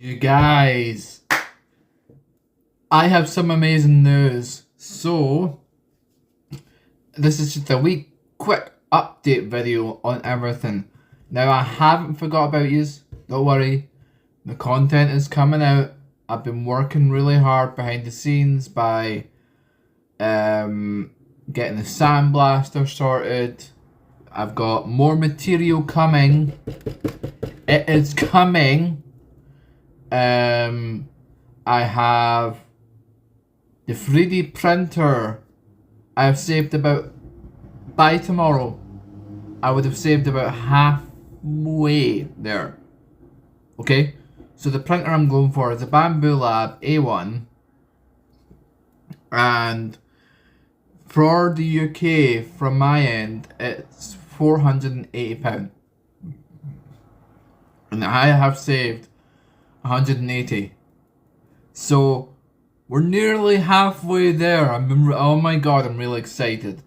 You guys, I have some amazing news. So, this is just a wee quick update video on everything. Now, I haven't forgot about yous. Don't worry. The content is coming out. I've been working really hard behind the scenes by getting the sandblaster sorted. I've got more material coming. It is coming. I have the 3D printer. I have saved about, by tomorrow, I would have saved about halfway there. Okay, so the printer I'm going for is a Bamboo Lab A1, and for the UK, from my end, it's £480, and I have saved 180. So we're nearly halfway there. Oh my god, I'm really excited.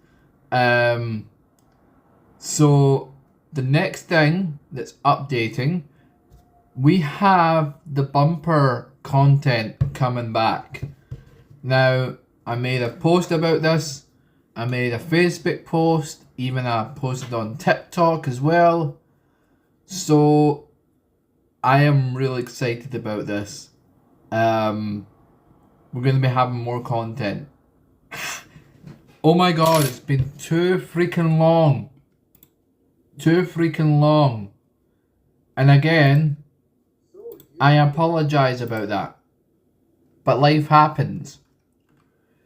So the next thing that's updating, we have the bumper content coming back. Now, I made a post about this. I made a Facebook post, even I posted on TikTok as well. So I am really excited about this. We're going to be having more content. Oh my god, it's been too freaking long. Too freaking long. And again, I apologize about that. But life happens.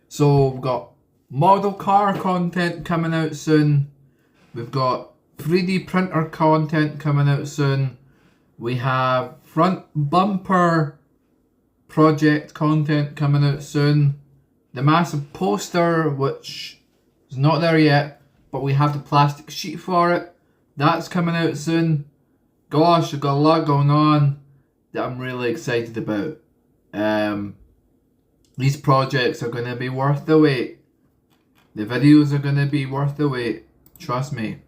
So we've got model car content coming out soon. We've got 3D printer content coming out soon. We have front bumper project content coming out soon. The massive poster, which is not there yet, but we have the plastic sheet for it. That's coming out soon. Gosh, I've got a lot going on that I'm really excited about. These projects are going to be worth the wait. The videos are going to be worth the wait. Trust me.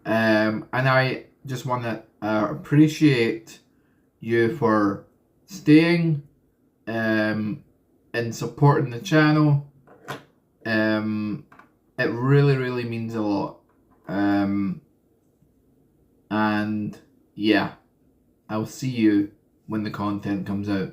And I just want to appreciate you for staying and supporting the channel. It really means a lot. And yeah, I'll see you when the content comes out.